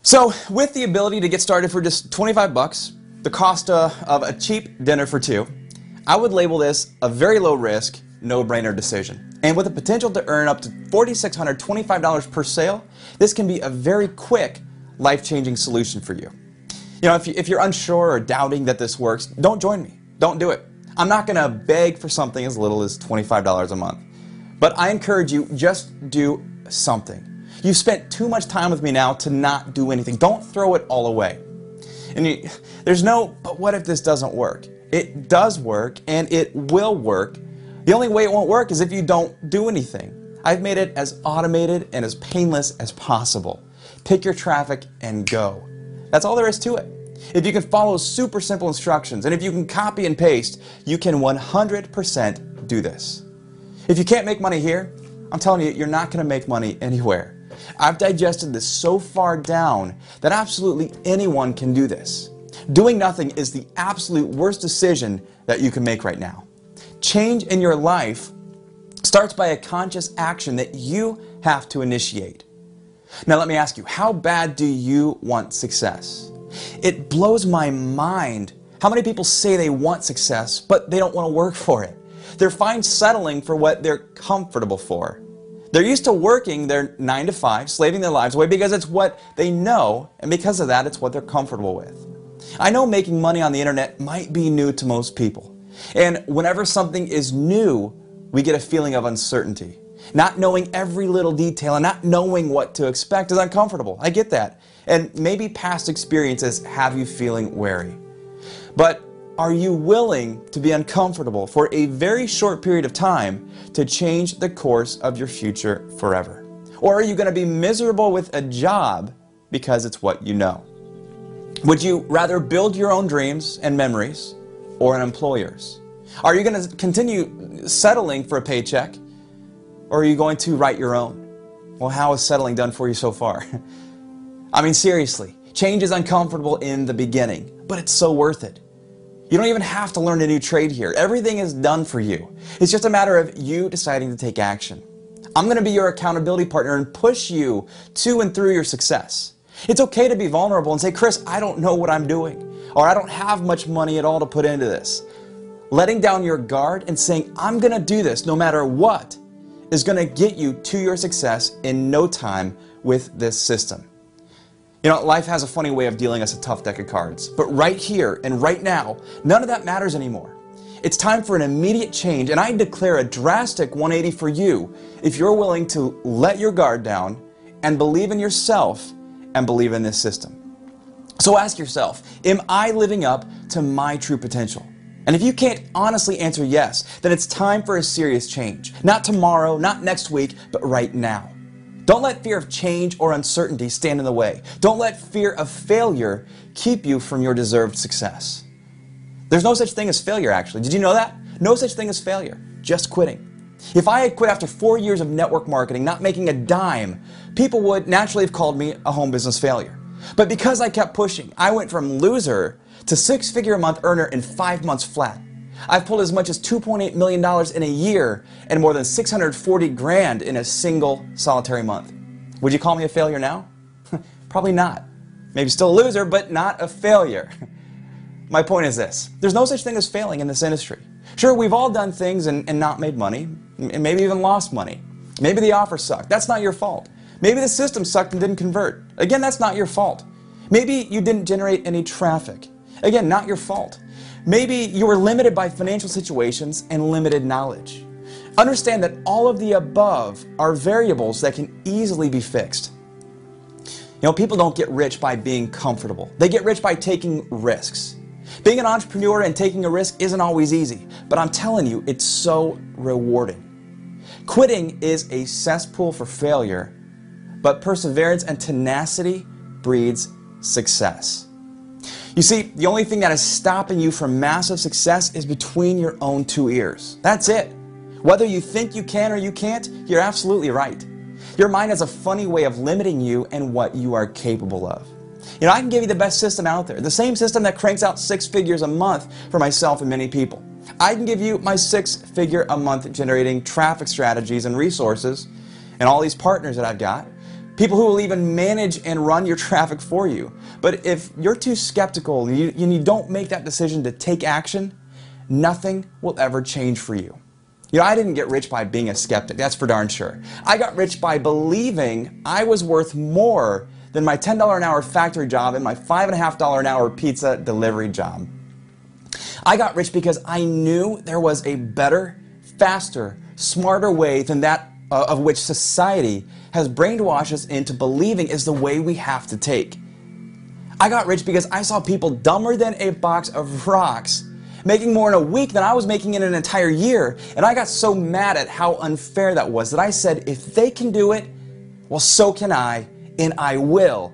So with the ability to get started for just 25 bucks, the cost of a cheap dinner for two, I would label this a very low risk, no-brainer decision. And with the potential to earn up to $4,625 per sale, this can be a very quick, life-changing solution for you. You know, if you're unsure or doubting that this works, don't join me. Don't do it. I'm not going to beg for something as little as $25 a month. But I encourage you, just do something. You've spent too much time with me now to not do anything. Don't throw it all away. And there's no, but what if this doesn't work? It does work, and it will work. The only way it won't work is if you don't do anything. I've made it as automated and as painless as possible. Pick your traffic and go. That's all there is to it. If you can follow super simple instructions, and if you can copy and paste, you can 100% do this. If you can't make money here, I'm telling you, you're not going to make money anywhere. I've digested this so far down that absolutely anyone can do this. Doing nothing is the absolute worst decision that you can make right now. Change in your life starts by a conscious action that you have to initiate. Now let me ask you, how bad do you want success? It blows my mind how many people say they want success, but they don't want to work for it. They're fine settling for what they're comfortable for. They're used to working their 9 to 5, slaving their lives away because it's what they know, and because of that, it's what they're comfortable with. I know making money on the internet might be new to most people. And whenever something is new, we get a feeling of uncertainty. Not knowing every little detail and not knowing what to expect is uncomfortable. I get that. And maybe past experiences have you feeling wary. But are you willing to be uncomfortable for a very short period of time to change the course of your future forever? Or are you going to be miserable with a job because it's what you know? Would you rather build your own dreams and memories or an employer's? Are you going to continue settling for a paycheck, or are you going to write your own? Well, how is settling done for you so far? I mean, seriously, change is uncomfortable in the beginning, but it's so worth it. You don't even have to learn a new trade here. Everything is done for you. It's just a matter of you deciding to take action. I'm going to be your accountability partner and push you to and through your success. It's okay to be vulnerable and say, Chris, I don't know what I'm doing, or I don't have much money at all to put into this. Letting down your guard and saying, I'm going to do this no matter what, is going to get you to your success in no time with this system. You know, life has a funny way of dealing us a tough deck of cards, but right here and right now, none of that matters anymore. It's time for an immediate change, and I declare a drastic 180 for you if you're willing to let your guard down and believe in yourself and believe in this system. So ask yourself, am I living up to my true potential? And if you can't honestly answer yes, then it's time for a serious change. Not tomorrow, not next week, but right now. Don't let fear of change or uncertainty stand in the way. Don't let fear of failure keep you from your deserved success. There's no such thing as failure, actually. Did you know that? No such thing as failure, just quitting. If I had quit after 4 years of network marketing, not making a dime, people would naturally have called me a home business failure. But because I kept pushing, I went from loser to six-figure-a-month earner in 5 months flat. I've pulled as much as $2.8 million in a year and more than 640 grand in a single solitary month. Would you call me a failure now? Probably not. Maybe still a loser, but not a failure. My point is this. There's no such thing as failing in this industry. Sure, we've all done things and not made money, and maybe even lost money. Maybe the offer sucked. That's not your fault. Maybe the system sucked and didn't convert. Again, that's not your fault. Maybe you didn't generate any traffic. Again, not your fault. Maybe you were limited by financial situations and limited knowledge. Understand that all of the above are variables that can easily be fixed. You know, people don't get rich by being comfortable. They get rich by taking risks. Being an entrepreneur and taking a risk isn't always easy, but I'm telling you, it's so rewarding. Quitting is a cesspool for failure, but perseverance and tenacity breeds success. You see, the only thing that is stopping you from massive success is between your own two ears. That's it. Whether you think you can or you can't, you're absolutely right. Your mind has a funny way of limiting you and what you are capable of. You know, I can give you the best system out there, the same system that cranks out 6 figures a month for myself and many people. I can give you my 6-figure a month generating traffic strategies and resources and all these partners that I've got. People who will even manage and run your traffic for you. But if you're too skeptical and you don't make that decision to take action, nothing will ever change for you. You know, I didn't get rich by being a skeptic, that's for darn sure. I got rich by believing I was worth more than my $10 an hour factory job and my $5.50 an hour pizza delivery job. I got rich because I knew there was a better, faster, smarter way than that of which society has brainwashed us into believing is the way we have to take. I got rich because I saw people dumber than a box of rocks making more in a week than I was making in an entire year, and I got so mad at how unfair that was that I said, if they can do it, well, so can I, and I will.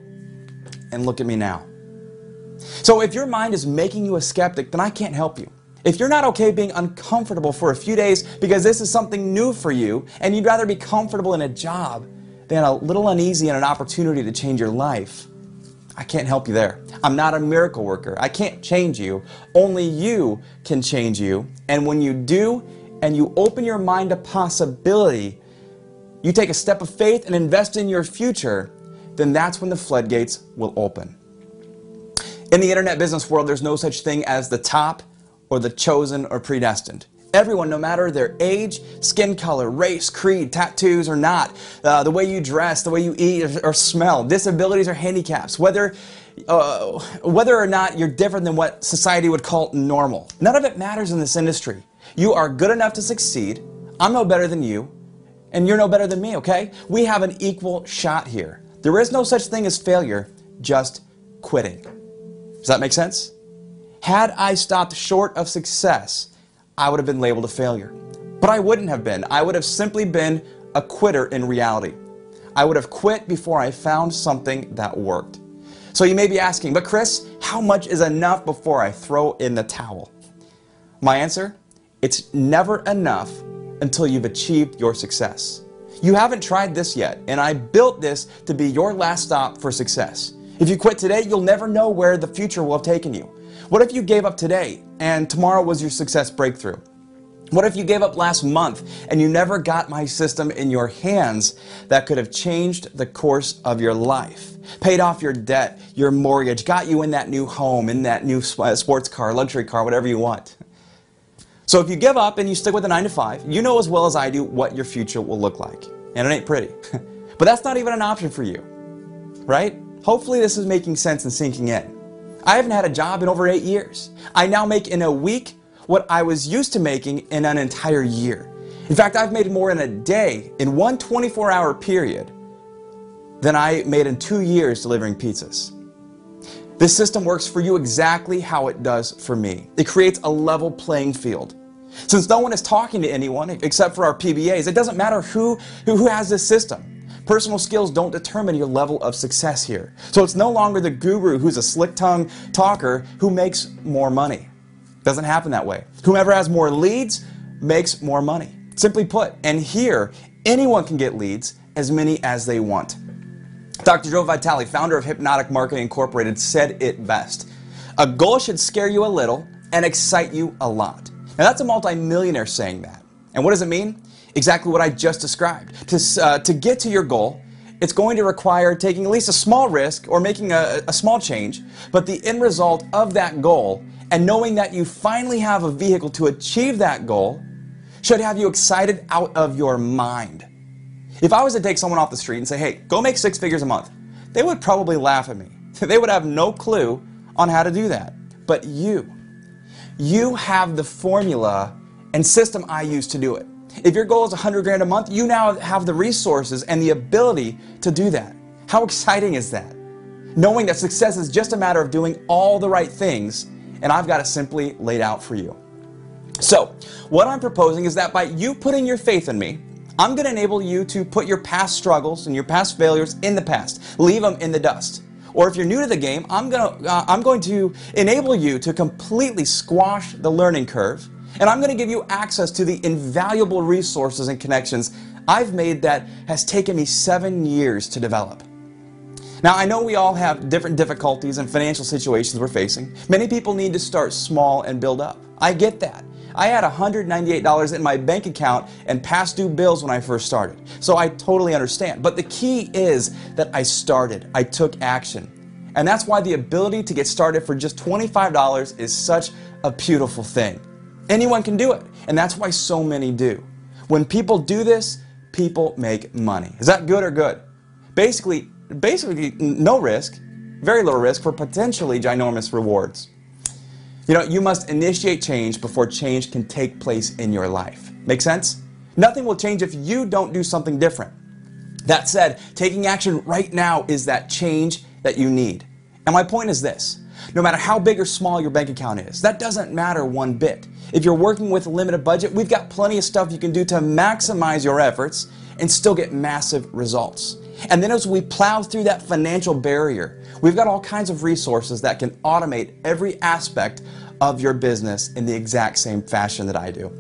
And look at me now. So if your mind is making you a skeptic, then I can't help you. If you're not okay being uncomfortable for a few days because this is something new for you and you'd rather be comfortable in a job than a little uneasy in an opportunity to change your life, I can't help you there. I'm not a miracle worker. I can't change you. Only you can change you. And when you do and you open your mind to possibility, you take a step of faith and invest in your future, then that's when the floodgates will open. In the internet business world, there's no such thing as the top or the chosen or predestined. Everyone, no matter their age, skin color, race, creed, tattoos or not, the way you dress, the way you eat or smell, disabilities or handicaps, whether or not you're different than what society would call normal. None of it matters in this industry. You are good enough to succeed. I'm no better than you, and you're no better than me, okay? We have an equal shot here. There is no such thing as failure, just quitting. Does that make sense? Had I stopped short of success, I would have been labeled a failure. But I wouldn't have been. I would have simply been a quitter in reality. I would have quit before I found something that worked. So you may be asking, but Chris, how much is enough before I throw in the towel? My answer? It's never enough until you've achieved your success. You haven't tried this yet, and I built this to be your last stop for success. If you quit today, you'll never know where the future will have taken you. What if you gave up today and tomorrow was your success breakthrough? What if you gave up last month and you never got my system in your hands that could have changed the course of your life? Paid off your debt, your mortgage, got you in that new home, in that new sports car, luxury car, whatever you want. So if you give up and you stick with a 9-to-5, you know as well as I do what your future will look like. And it ain't pretty. But that's not even an option for you, right? Hopefully this is making sense and sinking in. I haven't had a job in over 8 years. I now make in a week what I was used to making in an entire year. In fact, I've made more in a day, in one 24-hour period, than I made in 2 years delivering pizzas. This system works for you exactly how it does for me. It creates a level playing field. Since no one is talking to anyone except for our PBAs, it doesn't matter who has this system. Personal skills don't determine your level of success here. So it's no longer the guru who's a slick-tongued talker who makes more money. Doesn't happen that way. Whomever has more leads makes more money. Simply put, and here, anyone can get leads, as many as they want. Dr. Joe Vitale, founder of Hypnotic Marketing Incorporated, said it best. A goal should scare you a little and excite you a lot. Now that's a multi-millionaire saying that. And what does it mean? Exactly what I just described. To get to your goal, it's going to require taking at least a small risk or making a small change, but the end result of that goal and knowing that you finally have a vehicle to achieve that goal should have you excited out of your mind. If I was to take someone off the street and say, hey, go make 6 figures a month, they would probably laugh at me. They would have no clue on how to do that. But you have the formula and system I use to do it. If your goal is 100 grand a month, you now have the resources and the ability to do that. How exciting is that? Knowing that success is just a matter of doing all the right things, and I've got it simply laid out for you. So, what I'm proposing is that by you putting your faith in me, I'm going to enable you to put your past struggles and your past failures in the past. Leave them in the dust. Or if you're new to the game, I'm going to enable you to completely squash the learning curve. And I'm going to give you access to the invaluable resources and connections I've made that has taken me 7 years to develop. Now, I know we all have different difficulties and financial situations we're facing. Many people need to start small and build up. I get that. I had $198 in my bank account and past due bills when I first started. So I totally understand. But the key is that I started. I took action. And that's why the ability to get started for just $25 is such a beautiful thing. Anyone can do it. And that's why so many do. When people do this, people make money. Is that good or good? Basically no risk, very low risk for potentially ginormous rewards. You know, you must initiate change before change can take place in your life. Make sense? Nothing will change if you don't do something different. That said, taking action right now is that change that you need. And my point is this: no matter how big or small your bank account is, that doesn't matter one bit. If you're working with a limited budget, we've got plenty of stuff you can do to maximize your efforts and still get massive results. And then as we plow through that financial barrier, we've got all kinds of resources that can automate every aspect of your business in the exact same fashion that I do.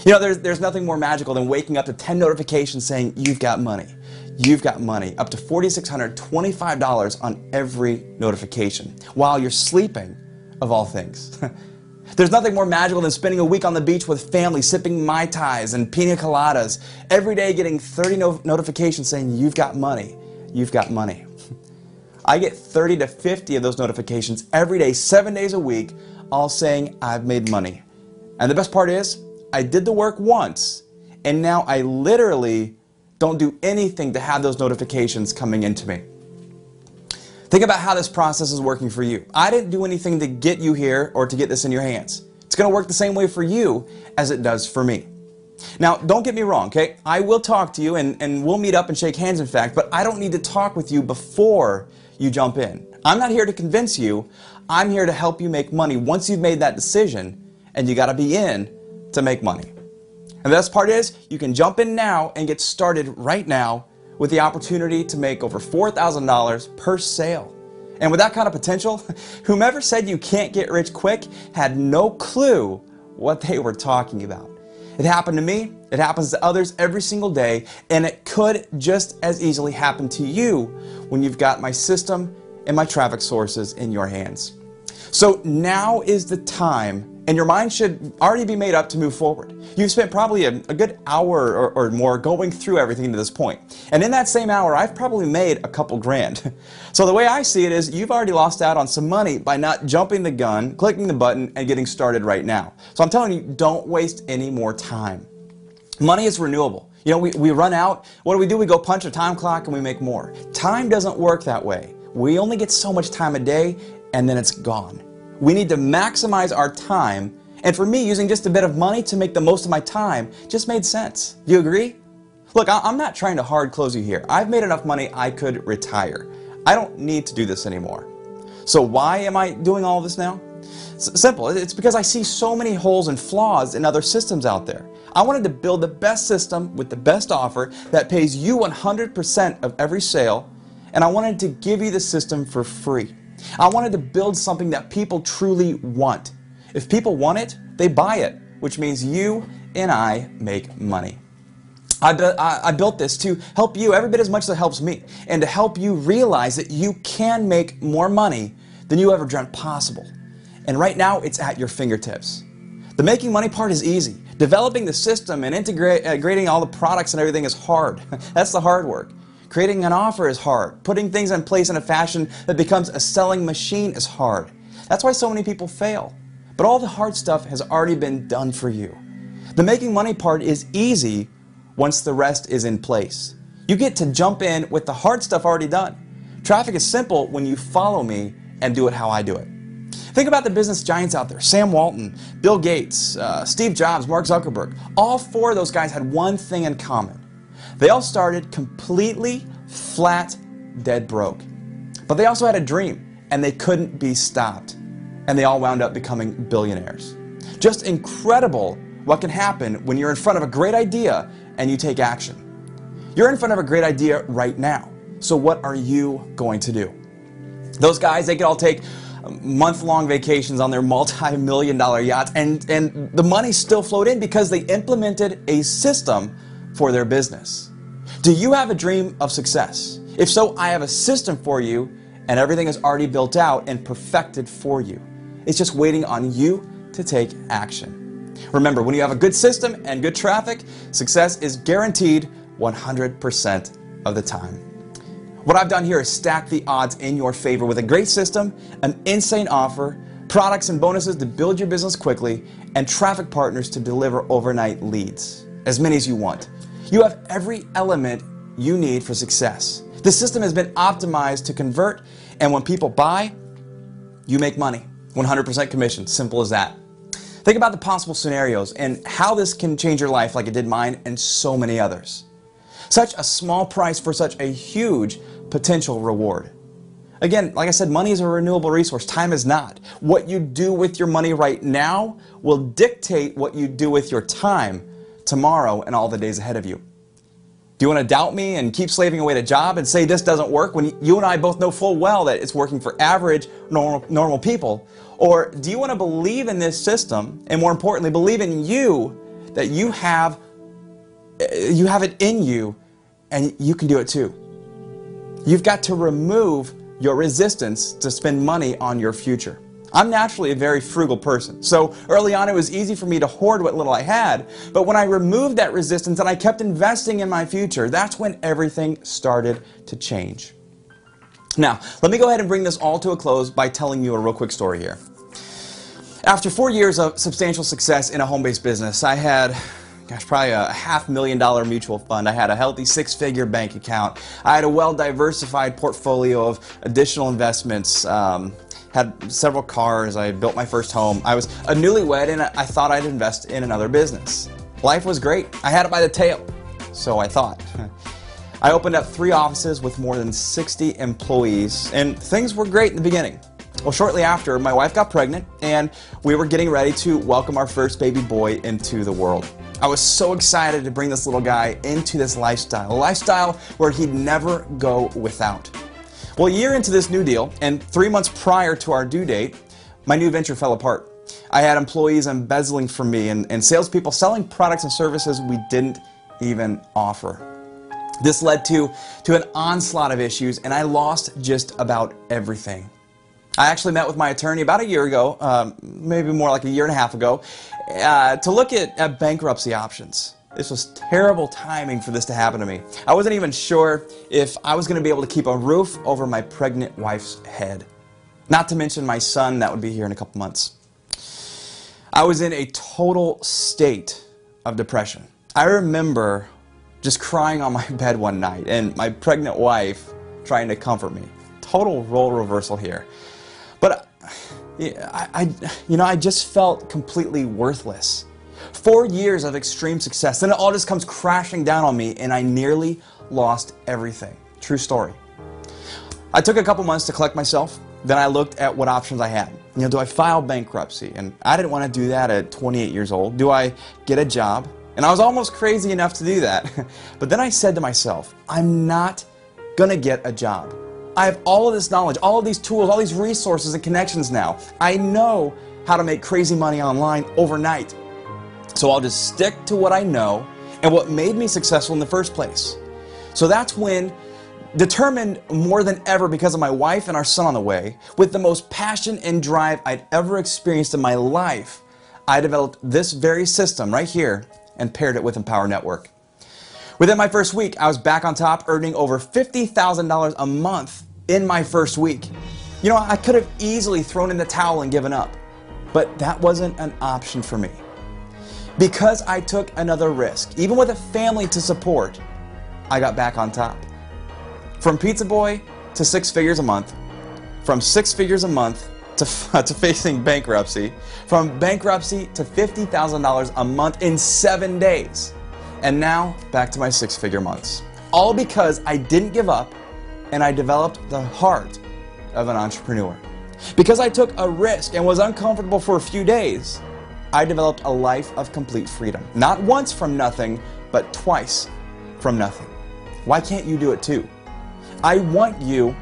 You know, there's nothing more magical than waking up to 10 notifications saying you've got money. You've got money, up to $4,625 on every notification while you're sleeping, of all things. There's nothing more magical than spending a week on the beach with family, sipping Mai Tais and pina coladas, every day getting 30 notifications saying you've got money, you've got money. I get 30 to 50 of those notifications every day, 7 days a week, all saying I've made money. And the best part is, I did the work once, and now I literally don't do anything to have those notifications coming into me. Think about how this process is working for you. I didn't do anything to get you here or to get this in your hands. It's going to work the same way for you as it does for me. Now, don't get me wrong, okay? I will talk to you and we'll meet up and shake hands, in fact, but I don't need to talk with you before you jump in. I'm not here to convince you. I'm here to help you make money once you've made that decision, and you got to be in to make money. And the best part is, you can jump in now and get started right now with the opportunity to make over $4,000 per sale. And with that kind of potential, whomever said you can't get rich quick had no clue what they were talking about. It happened to me, it happens to others every single day, and it could just as easily happen to you when you've got my system and my traffic sources in your hands. So now is the time, and your mind should already be made up to move forward. You've spent probably a good hour or more going through everything to this point. And in that same hour, I've probably made a couple grand. So the way I see it is, you've already lost out on some money by not jumping the gun, clicking the button, and getting started right now. So I'm telling you, don't waste any more time. Money is renewable. You know, we run out. What do? We go punch a time clock and we make more. Time doesn't work that way. We only get so much time a day, and then it's gone. We need to maximize our time, and for me, using just a bit of money to make the most of my time just made sense. Do you agree? Look, I'm not trying to hard close you here. I've made enough money I could retire. I don't need to do this anymore. So why am I doing all this now? Simple. It's because I see so many holes and flaws in other systems out there. I wanted to build the best system with the best offer that pays you 100% of every sale, and I wanted to give you the system for free. I wanted to build something that people truly want. If people want it, they buy it, which means you and I make money. I built this to help you every bit as much as it helps me, and to help you realize that you can make more money than you ever dreamt possible. And right now, it's at your fingertips. The making money part is easy. Developing the system and integrating all the products and everything is hard. That's the hard work. Creating an offer is hard. Putting things in place in a fashion that becomes a selling machine is hard. That's why so many people fail. But all the hard stuff has already been done for you. The making money part is easy once the rest is in place. You get to jump in with the hard stuff already done. Traffic is simple when you follow me and do it how I do it. Think about the business giants out there: Sam Walton, Bill Gates, Steve Jobs, Mark Zuckerberg. All four of those guys had one thing in common. They all started completely flat, dead broke. But they also had a dream, and they couldn't be stopped. And they all wound up becoming billionaires. Just incredible what can happen when you're in front of a great idea and you take action. You're in front of a great idea right now. So what are you going to do? Those guys, they could all take month-long vacations on their multi-million-dollar yachts, and the money still flowed in because they implemented a system for their business. Do you have a dream of success? If so, I have a system for you, and everything is already built out and perfected for you. It's just waiting on you to take action. Remember, when you have a good system and good traffic, success is guaranteed 100% of the time. What I've done here is stack the odds in your favor with a great system, an insane offer, products and bonuses to build your business quickly, and traffic partners to deliver overnight leads, as many as you want. You have every element you need for success. The system has been optimized to convert, and when people buy, you make money. 100% commission, simple as that. Think about the possible scenarios and how this can change your life like it did mine and so many others. Such a small price for such a huge potential reward. Again, like I said, money is a renewable resource. Time is not. What you do with your money right now will dictate what you do with your time tomorrow and all the days ahead of you. Do you want to doubt me and keep slaving away at a job and say this doesn't work when you and I both know full well that it's working for average, normal people? Or do you want to believe in this system and, more importantly, believe in you, that you have it in you and you can do it too? You've got to remove your resistance to spend money on your future. I'm naturally a very frugal person, so early on it was easy for me to hoard what little I had, but when I removed that resistance and I kept investing in my future, that's when everything started to change. Now, let me go ahead and bring this all to a close by telling you a real quick story here. After 4 years of substantial success in a home-based business, I had probably a $500,000 mutual fund. I had a healthy 6-figure bank account. I had a well-diversified portfolio of additional investments, had several cars. I built my first home. I was a newlywed and I thought I'd invest in another business. Life was great. I had it by the tail, so I thought. I opened up 3 offices with more than 60 employees, and things were great in the beginning. Well, shortly after, my wife got pregnant and we were getting ready to welcome our first baby boy into the world. I was so excited to bring this little guy into this lifestyle, a lifestyle where he'd never go without. Well, a year into this new deal, and 3 months prior to our due date, my new venture fell apart. I had employees embezzling from me and salespeople selling products and services we didn't even offer. This led to an onslaught of issues, and I lost just about everything. I actually met with my attorney about a year ago, maybe more like a year and a half ago, to look at bankruptcy options. This was terrible timing for this to happen to me. I wasn't even sure if I was going to be able to keep a roof over my pregnant wife's head. Not to mention my son that would be here in a couple months. I was in a total state of depression. I remember just crying on my bed one night and my pregnant wife trying to comfort me. Total role reversal here. But I just felt completely worthless. 4 years of extreme success, then it all just comes crashing down on me and I nearly lost everything. True story. I took a couple months to collect myself, then I looked at what options I had. Do I file bankruptcy? And I didn't want to do that at 28 years old. Do I get a job? And I was almost crazy enough to do that. But then I said to myself, I'm not going to get a job. I have all of this knowledge, all of these tools, all these resources and connections now. I know how to make crazy money online overnight. So I'll just stick to what I know and what made me successful in the first place. So that's when, determined more than ever because of my wife and our son on the way, with the most passion and drive I'd ever experienced in my life, I developed this very system right here and paired it with Empower Network. Within my first week, I was back on top, earning over $50,000 a month in my first week. I could have easily thrown in the towel and given up, but that wasn't an option for me. Because I took another risk, even with a family to support, I got back on top. From Pizzaboy to 6 figures a month, from 6 figures a month to facing bankruptcy, from bankruptcy to $50,000 a month in 7 days, and now back to my 6-figure months. All because I didn't give up and I developed the heart of an entrepreneur. Because I took a risk and was uncomfortable for a few days, I developed a life of complete freedom. Not once from nothing, but twice from nothing. Why can't you do it too? I want you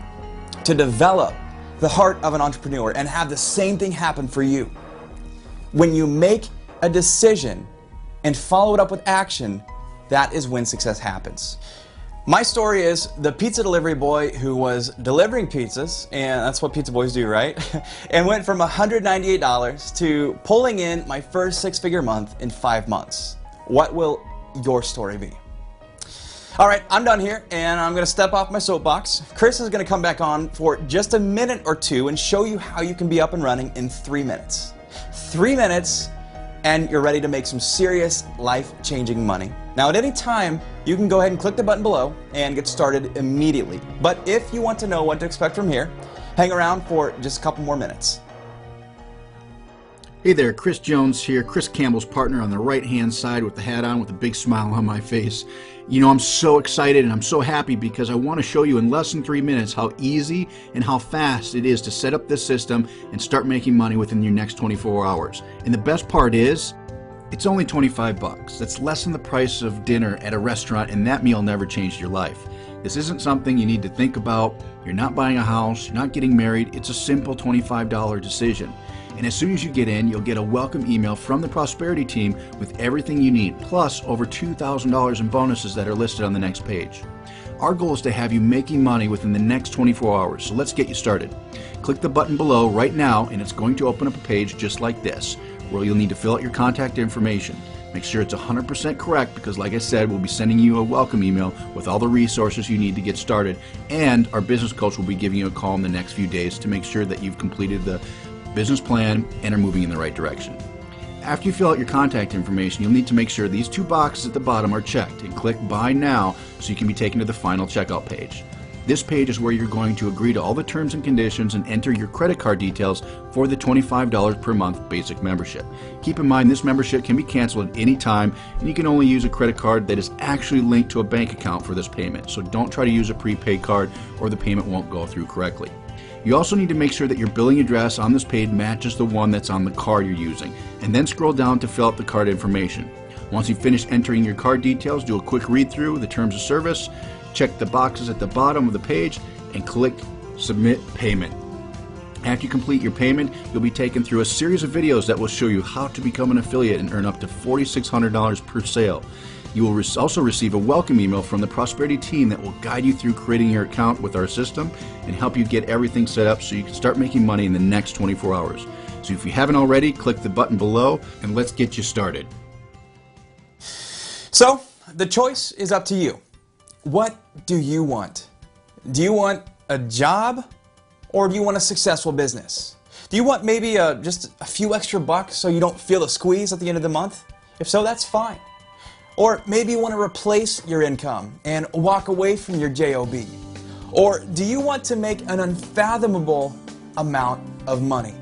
to develop the heart of an entrepreneur and have the same thing happen for you. When you make a decision and follow it up with action, that is when success happens. My story is the pizza delivery boy who was delivering pizzas, and that's what pizza boys do, right? And went from $198 to pulling in my first six-figure month in 5 months. What will your story be? All right, I'm done here, and I'm going to step off my soapbox. Chris is going to come back on for just a minute or two and show you how you can be up and running in 3 minutes. 3 minutes, and you're ready to make some serious life-changing money. Now, at any time, you can go ahead and click the button below and get started immediately. But if you want to know what to expect from here, hang around for just a couple more minutes. Hey there, Chris Jones here, Chris Campbell's partner on the right-hand side with the hat on with a big smile on my face. You know, I'm so excited and I'm so happy because I want to show you in less than 3 minutes how easy and how fast it is to set up this system and start making money within your next 24 hours. And the best part is, it's only 25 bucks. That's less than the price of dinner at a restaurant, and that meal never changed your life. This isn't something you need to think about. You're not buying a house, you're not getting married. It's a simple $25 decision. And as soon as you get in, you'll get a welcome email from the Prosperity team with everything you need, plus over $2,000 in bonuses that are listed on the next page. Our goal is to have you making money within the next 24 hours, so let's get you started. Click the button below right now, and it's going to open up a page just like this, where you'll need to fill out your contact information. Make sure it's 100% correct because, like I said, we'll be sending you a welcome email with all the resources you need to get started, and our business coach will be giving you a call in the next few days to make sure that you've completed the business plan and are moving in the right direction. After you fill out your contact information, you'll need to make sure these two boxes at the bottom are checked and click Buy Now so you can be taken to the final checkout page. This page is where you're going to agree to all the terms and conditions and enter your credit card details for the $25 per month basic membership. Keep in mind this membership can be canceled at any time, and you can only use a credit card that is actually linked to a bank account for this payment. So don't try to use a prepaid card or the payment won't go through correctly. You also need to make sure that your billing address on this page matches the one that's on the card you're using, and then scroll down to fill out the card information. Once you finish entering your card details, do a quick read through the terms of service, check the boxes at the bottom of the page, and click Submit Payment. After you complete your payment, you'll be taken through a series of videos that will show you how to become an affiliate and earn up to $4,600 per sale. You will also receive a welcome email from the Prosperity team that will guide you through creating your account with our system and help you get everything set up so you can start making money in the next 24 hours. So if you haven't already, click the button below and let's get you started. So, the choice is up to you. What do you want? Do you want a job or do you want a successful business? Do you want maybe just a few extra bucks so you don't feel the squeeze at the end of the month? If so, that's fine. Or maybe you want to replace your income and walk away from your job. Or do you want to make an unfathomable amount of money?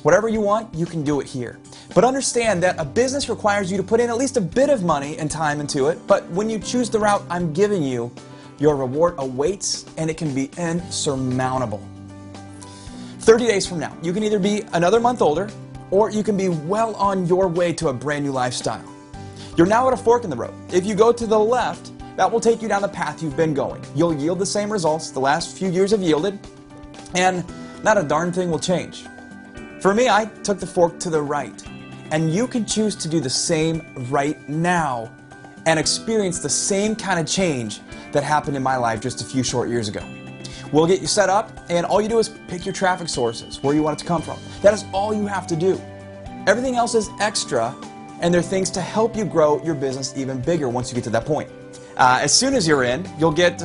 Whatever you want, you can do it here. But understand that a business requires you to put in at least a bit of money and time into it, but when you choose the route I'm giving you, your reward awaits and it can be insurmountable. 30 days from now, you can either be another month older or you can be well on your way to a brand new lifestyle. You're now at a fork in the road. If you go to the left, that will take you down the path you've been going. You'll yield the same results the last few years have yielded, and not a darn thing will change. For me, I took the fork to the right, and you can choose to do the same right now and experience the same kind of change that happened in my life just a few short years ago. We'll get you set up, and all you do is pick your traffic sources, where you want it to come from. That is all you have to do. Everything else is extra, and there are things to help you grow your business even bigger once you get to that point. As soon as you're in, you'll get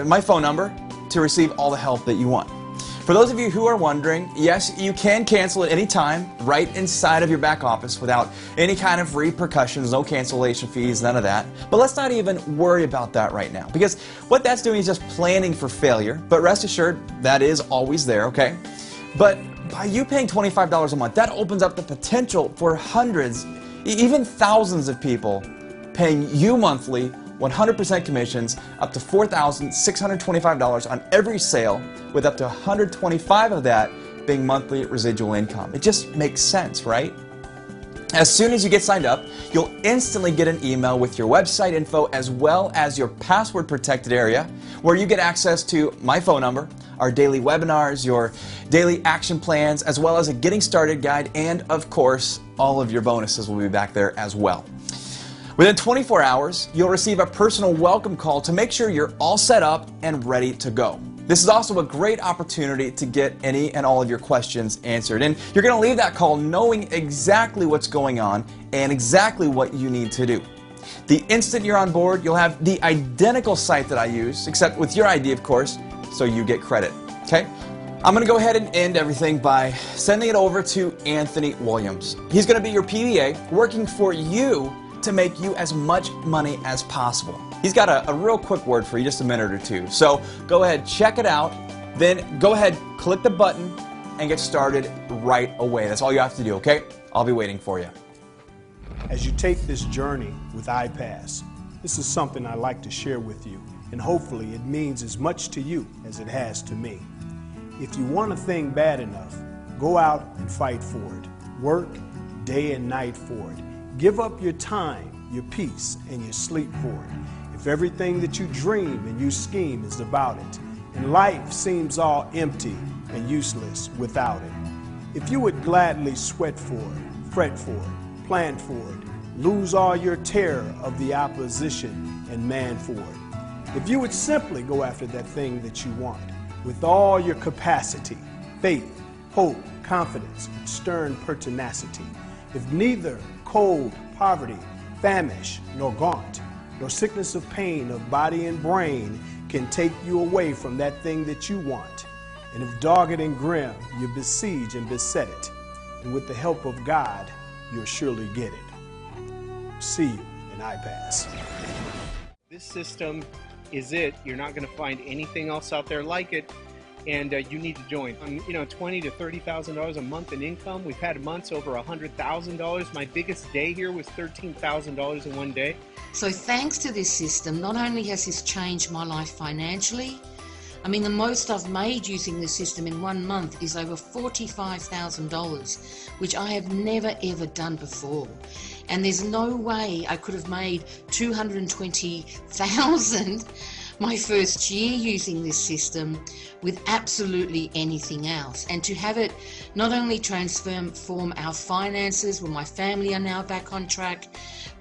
my phone number to receive all the help that you want. For those of you who are wondering, yes, you can cancel at any time right inside of your back office without any kind of repercussions, no cancellation fees, none of that. But let's not even worry about that right now, because what that's doing is just planning for failure. But rest assured, that is always there, okay? But by you paying $25 a month, that opens up the potential for hundreds, even thousands of people paying you monthly 100% commissions up to $4,625 on every sale, with up to 125 of that being monthly residual income. It just makes sense, right? As soon as you get signed up, you'll instantly get an email with your website info as well as your password protected area, where you get access to my phone number, our daily webinars, your daily action plans, as well as a getting started guide, and of course, all of your bonuses will be back there as well. Within 24 hours, you'll receive a personal welcome call to make sure you're all set up and ready to go. This is also a great opportunity to get any and all of your questions answered. And you're going to leave that call knowing exactly what's going on and exactly what you need to do. The instant you're on board, you'll have the identical site that I use, except with your ID, of course, so you get credit. Okay? I'm going to go ahead and end everything by sending it over to Anthony Williams. He's going to be your PBA, working for you to make you as much money as possible. He's got a real quick word for you, just a minute or two. So go ahead, check it out, then go ahead, click the button, and get started right away. That's all you have to do, okay? I'll be waiting for you. As you take this journey with iPass, this is something I'd like to share with you, and hopefully it means as much to you as it has to me. If you want a thing bad enough, go out and fight for it. Work day and night for it. Give up your time, your peace, and your sleep for it. If everything that you dream and you scheme is about it, and life seems all empty and useless without it. If you would gladly sweat for it, fret for it, plan for it, lose all your terror of the opposition and man for it. If you would simply go after that thing that you want, with all your capacity, faith, hope, confidence, and stern pertinacity. If neither cold, poverty, famish, nor gaunt, nor sickness of pain of body and brain can take you away from that thing that you want. And if dogged and grim, you besiege and beset it, and with the help of God, you'll surely get it. See you in iPass. This system is it. You're not going to find anything else out there like it, and you need to join. $20,000 to $30,000 a month in income. We've had months over $100,000. My biggest day here was $13,000 in one day. So thanks to this system, not only has this changed my life financially, I mean, the most I've made using this system in 1 month is over $45,000, which I have never ever done before. And there's no way I could have made $220,000 my first year using this system with absolutely anything else. And to have it not only transform our finances when my family are now back on track,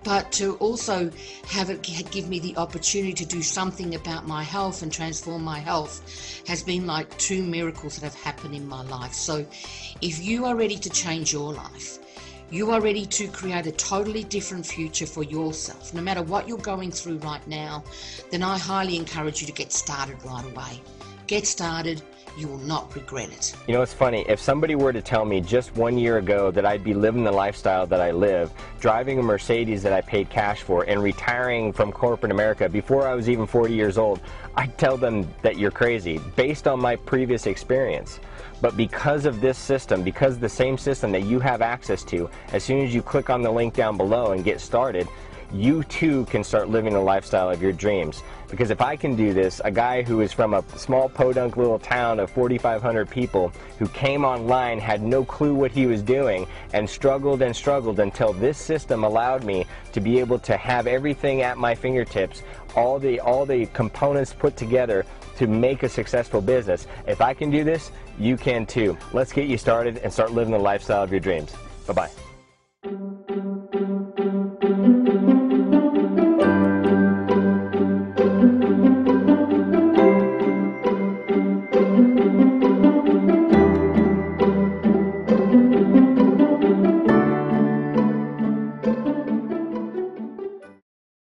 but to also have it give me the opportunity to do something about my health and transform my health has been like two miracles that have happened in my life. So if you are ready to change your life, you are ready to create a totally different future for yourself, no matter what you're going through right now, then I highly encourage you to get started right away. Get started. You will not regret it. You know, it's funny, if somebody were to tell me just 1 year ago that I'd be living the lifestyle that I live, driving a Mercedes that I paid cash for, and retiring from corporate America before I was even 40 years old, I'd tell them that you're crazy, based on my previous experience. But because of this system, because the same system that you have access to, as soon as you click on the link down below and get started, you too can start living the lifestyle of your dreams. Because if I can do this, a guy who is from a small podunk little town of 4,500 people, who came online, had no clue what he was doing, and struggled until this system allowed me to be able to have everything at my fingertips, all the components put together to make a successful business. If I can do this, you can too. Let's get you started and start living the lifestyle of your dreams. Bye-bye.